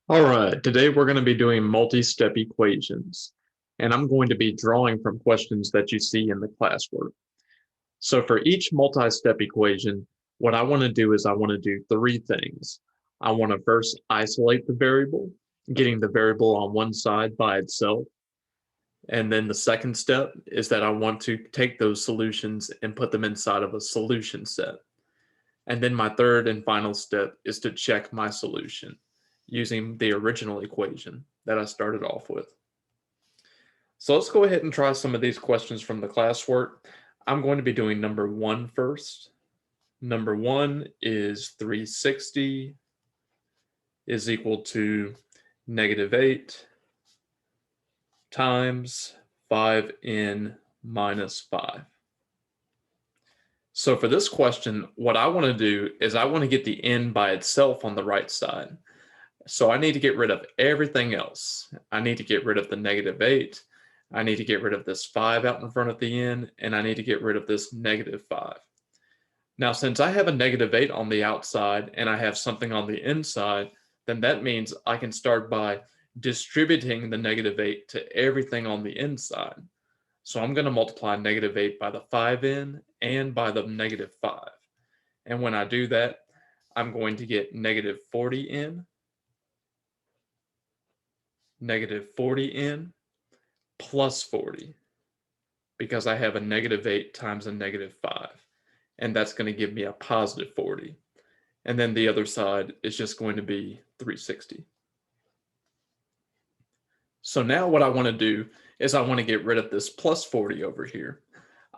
All right, today we're going to be doing multi-step equations, and I'm going to be drawing from questions that you see in the classwork. So for each multi-step equation, what I want to do is I want to do three things. I want to first isolate the variable, getting the variable on one side by itself. And then the second step is that I want to take those solutions and put them inside of a solution set. And then my third and final step is to check my solution using the original equation that I started off with. So let's go ahead and try some of these questions from the classwork. I'm going to be doing number one first. Number one is 360 is equal to -8 times 5n minus 5. So for this question, what I want to do is I want to get the n by itself on the right side. So I need to get rid of everything else. I need to get rid of the -8. I need to get rid of this 5 out in front of the n, and I need to get rid of this -5. Now, since I have a -8 on the outside and I have something on the inside, then that means I can start by distributing the -8 to everything on the inside. So I'm going to multiply -8 by the 5n and by the -5. And when I do that, I'm going to get -40n, -40n plus 40, because I have a -8 times a -5. And that's going to give me a positive 40. And then the other side is just going to be 360. So now what I want to do is I want to get rid of this plus 40 over here.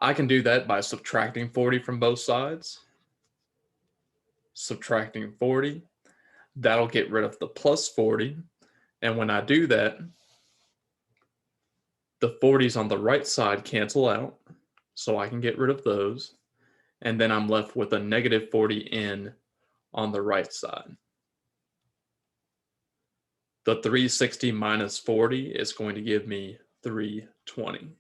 I can do that by subtracting 40 from both sides. Subtracting 40. That'll get rid of the plus 40. And when I do that, the 40s on the right side cancel out, so I can get rid of those. And then I'm left with a -40n on the right side. The 360 minus 40 is going to give me 320.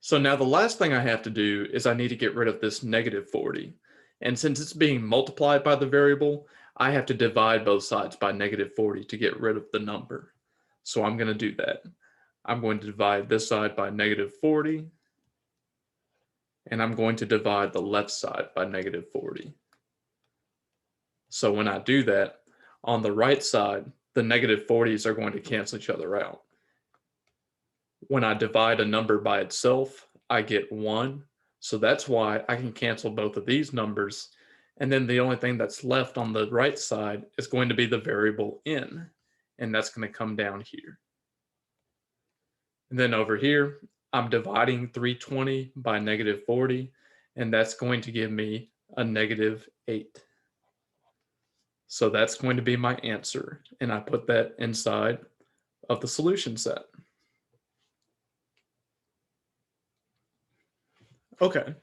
So now the last thing I have to do is I need to get rid of this -40. And since it's being multiplied by the variable, I have to divide both sides by -40 to get rid of the number. So I'm going to do that. I'm going to divide this side by -40, and I'm going to divide the left side by -40. So when I do that, on the right side, the -40s are going to cancel each other out. When I divide a number by itself, I get 1. So that's why I can cancel both of these numbers. And then the only thing that's left on the right side is going to be the variable n. And that's going to come down here. And then over here, I'm dividing 320 by -40. And that's going to give me a -8. So that's going to be my answer. And I put that inside of the solution set. Okay,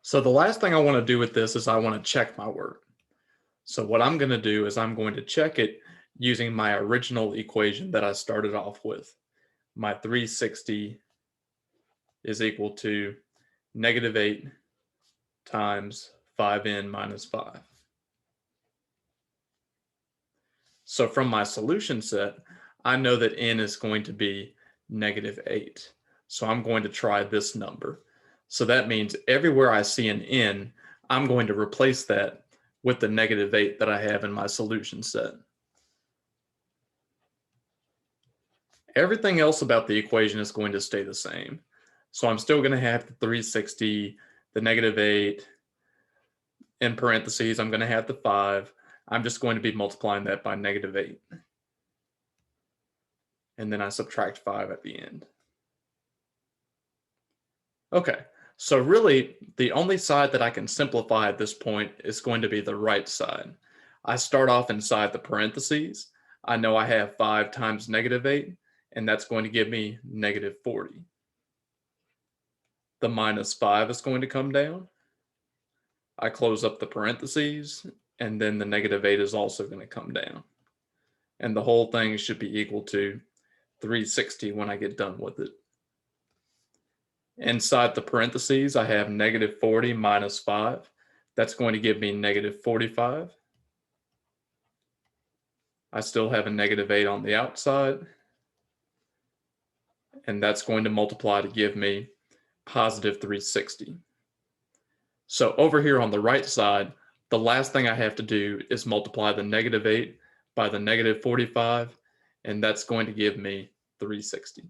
so the last thing I want to do with this is I want to check my work. So what I'm going to do is I'm going to check it using my original equation that I started off with. My 360 is equal to -8 times 5n minus 5. So from my solution set, I know that n is going to be -8. So I'm going to try this number. So that means everywhere I see an n, I'm going to replace that with the -8 that I have in my solution set. Everything else about the equation is going to stay the same. So I'm still going to have the 360, the -8, in parentheses, I'm going to have the 5. I'm just going to be multiplying that by -8. And then I subtract 5 at the end. Okay, so really the only side that I can simplify at this point is going to be the right side. I start off inside the parentheses. I know I have 5 times -8, and that's going to give me -40. The -5 is going to come down. I close up the parentheses, and then the -8 is also going to come down. And the whole thing should be equal to 360 when I get done with it. Inside the parentheses, I have -40 minus 5. That's going to give me -45. I still have a negative 8 on the outside, and that's going to multiply to give me positive 360. So over here on the right side, the last thing I have to do is multiply the negative 8 by the negative 45, and that's going to give me 360.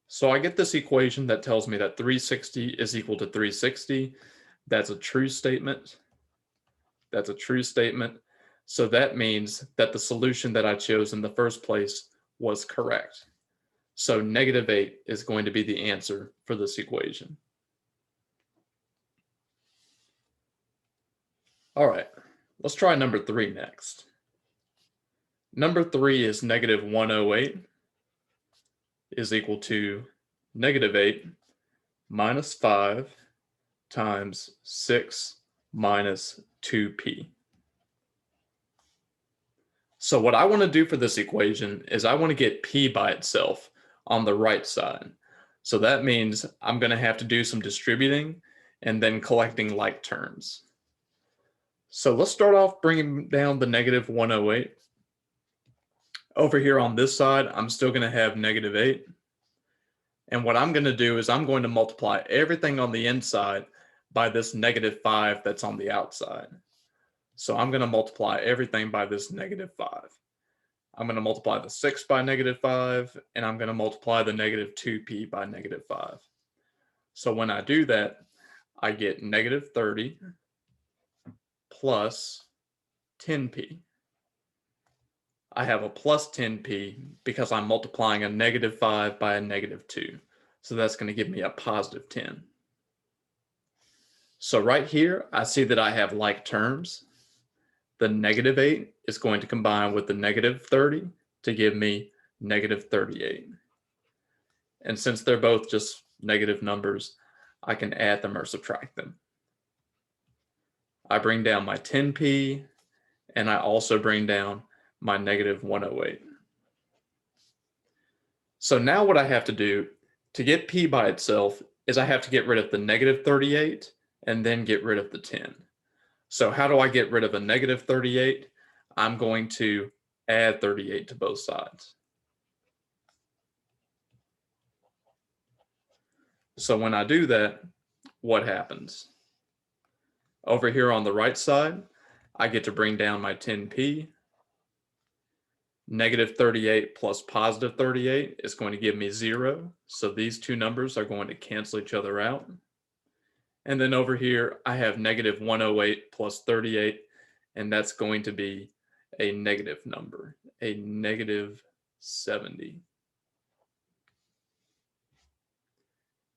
So I get this equation that tells me that 360 is equal to 360. That's a true statement. That's a true statement. So that means that the solution that I chose in the first place was correct. So negative 8 is going to be the answer for this equation. All right, let's try number 3 next. Number 3 is negative 108 is equal to negative 8 minus 5 times 6 minus 2p. So what I want to do for this equation is I want to get p by itself on the right side. So that means I'm going to have to do some distributing and then collecting like terms. So let's start off bringing down the negative 108. Over here on this side, I'm still going to have negative 8. And what I'm going to do is I'm going to multiply everything on the inside by this negative 5 that's on the outside. So I'm going to multiply everything by this negative 5. I'm going to multiply the 6 by negative 5, and I'm going to multiply the negative 2p by negative 5. So when I do that, I get negative 30 plus 10p. I have a plus 10p because I'm multiplying a negative 5 by a negative 2. So that's going to give me a positive 10. So right here, I see that I have like terms. The negative 8 is going to combine with the negative 30 to give me negative 38. And since they're both just negative numbers, I can add them or subtract them. I bring down my 10p, and I also bring down my negative 108. So now what I have to do to get p by itself is I have to get rid of the negative 38 and then get rid of the 10. So how do I get rid of a negative 38? I'm going to add 38 to both sides. So when I do that, what happens? Over here on the right side, I get to bring down my 10p. Negative 38 plus positive 38 is going to give me 0. So these two numbers are going to cancel each other out. And then over here, I have negative 108 plus 38, and that's going to be a negative number, a negative 70.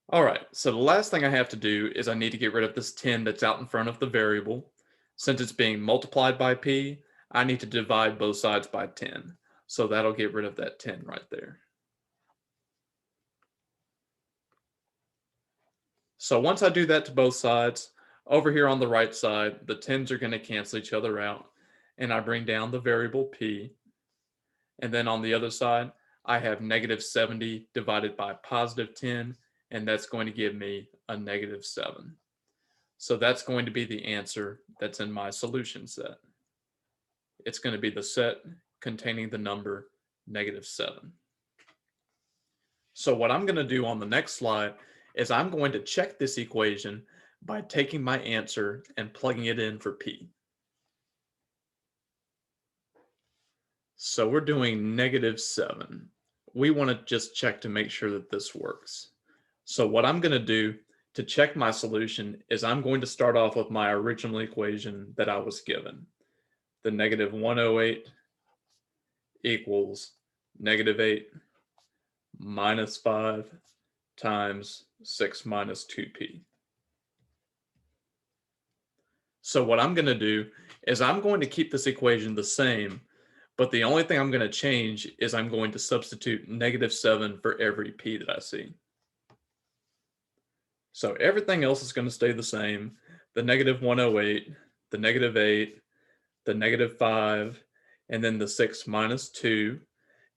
All right, so the last thing I have to do is I need to get rid of this 10 that's out in front of the variable. Since it's being multiplied by p, I need to divide both sides by 10. So that'll get rid of that 10 right there. So once I do that to both sides, over here on the right side, the 10s are going to cancel each other out, and I bring down the variable p. And then on the other side, I have negative 70 divided by positive 10, and that's going to give me a negative 7. So that's going to be the answer that's in my solution set. It's going to be the set containing the number negative 7. So what I'm going to do on the next slide is I'm going to check this equation by taking my answer and plugging it in for p. So we're doing negative 7. We want to just check to make sure that this works. So what I'm going to do to check my solution is I'm going to start off with my original equation that I was given. The negative 108 equals negative 8 minus 5 times 6 minus 2p. So what I'm going to do is I'm going to keep this equation the same, but the only thing I'm going to change is I'm going to substitute negative 7 for every p that I see. So everything else is going to stay the same. The negative 108, the negative 8, the negative 5, and then the 6 minus 2.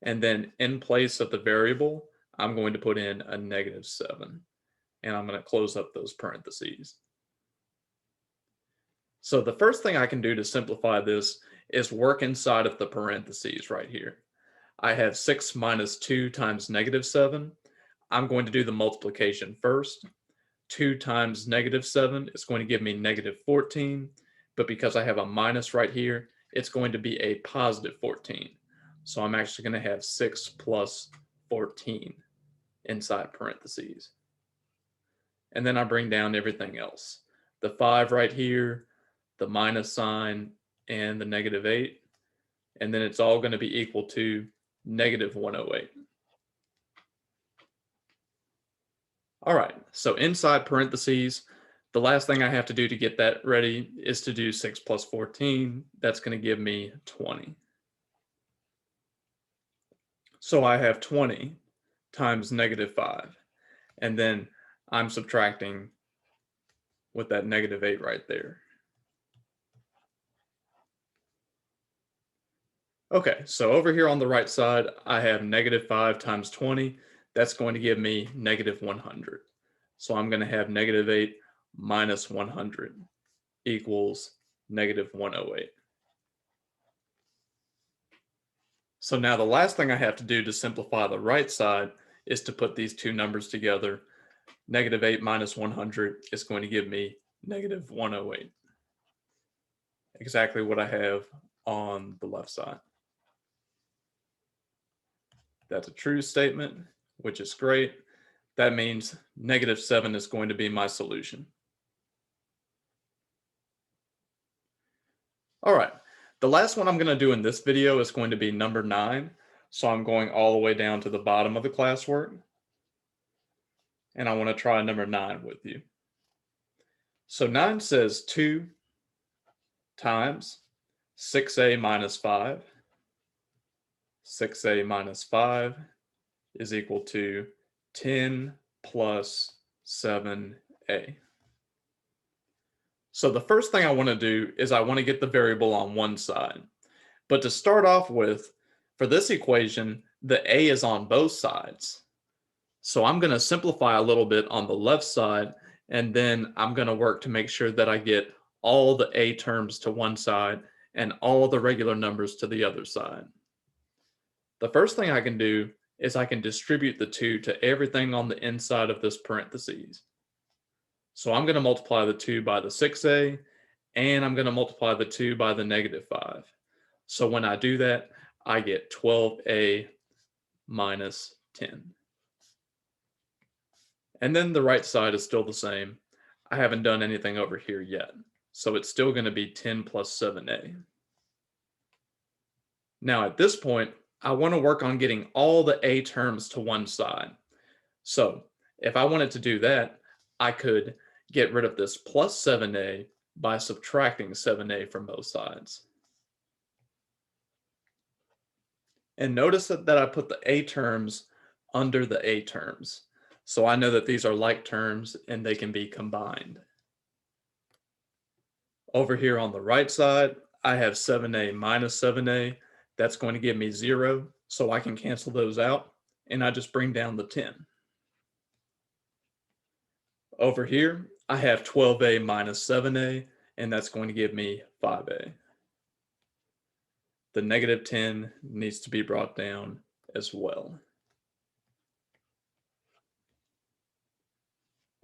And then in place of the variable, I'm going to put in a negative 7. And I'm going to close up those parentheses. So the first thing I can do to simplify this is work inside of the parentheses right here. I have 6 minus 2 times negative 7. I'm going to do the multiplication first. 2 times negative 7 is going to give me negative 14, but because I have a minus right here, it's going to be a positive 14. So I'm actually going to have 6 plus 14 inside parentheses. And then I bring down everything else. The 5 right here, the minus sign, and the negative 8. And then it's all going to be equal to negative 108. All right, so inside parentheses, the last thing I have to do to get that ready is to do 6 plus 14. That's going to give me 20. So I have 20 times negative 5. And then I'm subtracting with that negative 8 right there. Okay, so over here on the right side, I have negative 5 times 20. That's going to give me negative 100. So I'm going to have negative 8 minus 100 equals negative 108. So now the last thing I have to do to simplify the right side is to put these two numbers together. Negative 8 minus 100 is going to give me negative 108. Exactly what I have on the left side. That's a true statement, which is great. That means negative 7 is going to be my solution. All right, the last one I'm going to do in this video is going to be number 9. So I'm going all the way down to the bottom of the classwork. And I want to try number 9 with you. So 9 says 2 times 6a minus 5. 6a minus 5 is equal to 10 plus 7a. So the first thing I want to do is I want to get the variable on one side. But to start off with, for this equation, the a is on both sides. So I'm going to simplify a little bit on the left side, and then I'm going to work to make sure that I get all the a terms to one side and all the regular numbers to the other side. The first thing I can do is I can distribute the 2 to everything on the inside of this parentheses. So I'm going to multiply the 2 by the 6a, and I'm going to multiply the 2 by the negative 5. So when I do that, I get 12a minus 10. And then the right side is still the same. I haven't done anything over here yet. So it's still going to be 10 plus 7a. Now at this point, I want to work on getting all the a terms to one side. So if I wanted to do that, I could get rid of this plus 7a by subtracting 7a from both sides. And notice that I put the a terms under the a terms. So I know that these are like terms and they can be combined. Over here on the right side, I have 7a minus 7a. That's going to give me 0, so I can cancel those out, and I just bring down the 10. Over here, I have 12a minus 7a, and that's going to give me 5a. The negative 10 needs to be brought down as well.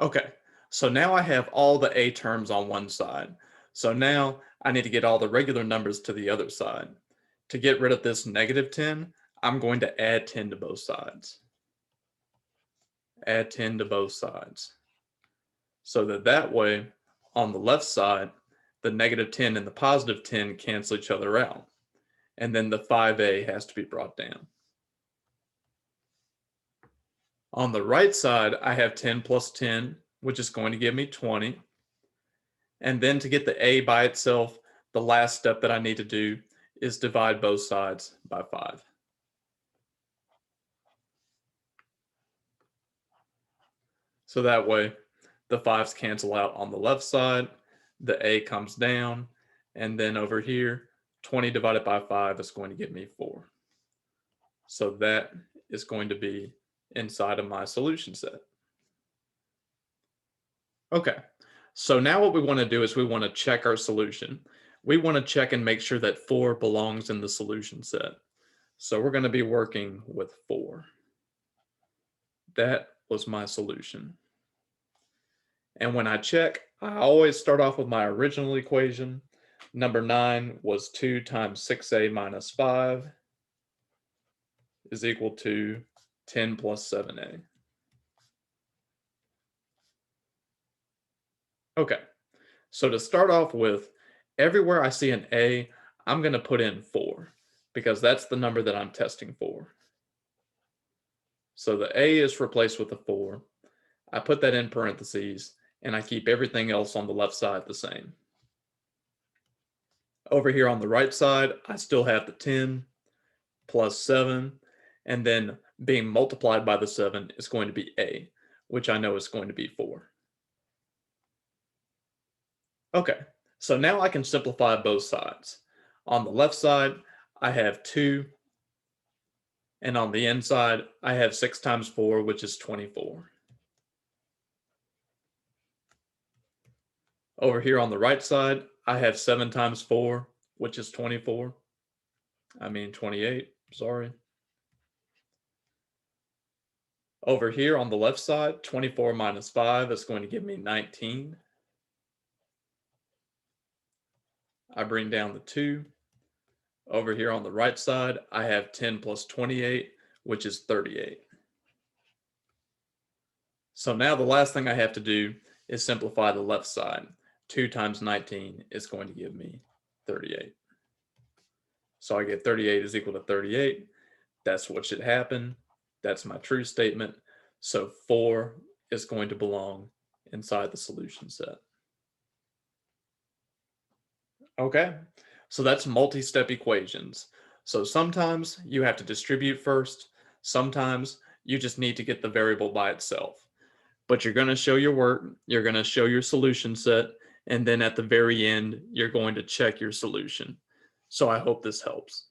Okay, so now I have all the a terms on one side. So now I need to get all the regular numbers to the other side. To get rid of this negative 10, I'm going to add 10 to both sides. Add 10 to both sides. So that way, on the left side, the negative 10 and the positive 10 cancel each other out. And then the 5a has to be brought down. On the right side, I have 10 plus 10, which is going to give me 20. And then to get the a by itself, the last step that I need to do is divide both sides by 5. So that way, the 5's cancel out on the left side, the a comes down, and then over here, 20 divided by 5 is going to give me 4. So that is going to be inside of my solution set. Okay, So now what we want to do is we want to check our solution. We want to check and make sure that 4 belongs in the solution set. So we're going to be working with 4. That was my solution. And when I check, I always start off with my original equation. Number 9 was 2 times 6a minus 5 is equal to 10 plus 7a. Okay, so to start off with, everywhere I see an a, I'm going to put in 4 because that's the number that I'm testing for. So the a is replaced with a 4. I put that in parentheses, and I keep everything else on the left side the same. Over here on the right side, I still have the 10 plus 7, and then being multiplied by the 7 is going to be a, which I know is going to be 4. Okay, so now I can simplify both sides. On the left side, I have 2, and on the inside, I have 6 times 4, which is 24. Over here on the right side, I have 7 times 4, which is 24. I mean 28, sorry. Over here on the left side, 24 minus 5 is going to give me 19. I bring down the 2. Over here on the right side, I have 10 plus 28, which is 38. So now the last thing I have to do is simplify the left side. 2 times 19 is going to give me 38. So I get 38 is equal to 38. That's what should happen. That's my true statement. So 4 is going to belong inside the solution set. Okay, so that's multi-step equations. So sometimes you have to distribute first. Sometimes you just need to get the variable by itself. But you're going to show your work, you're going to show your solution set, and then at the very end, you're going to check your solution. So I hope this helps.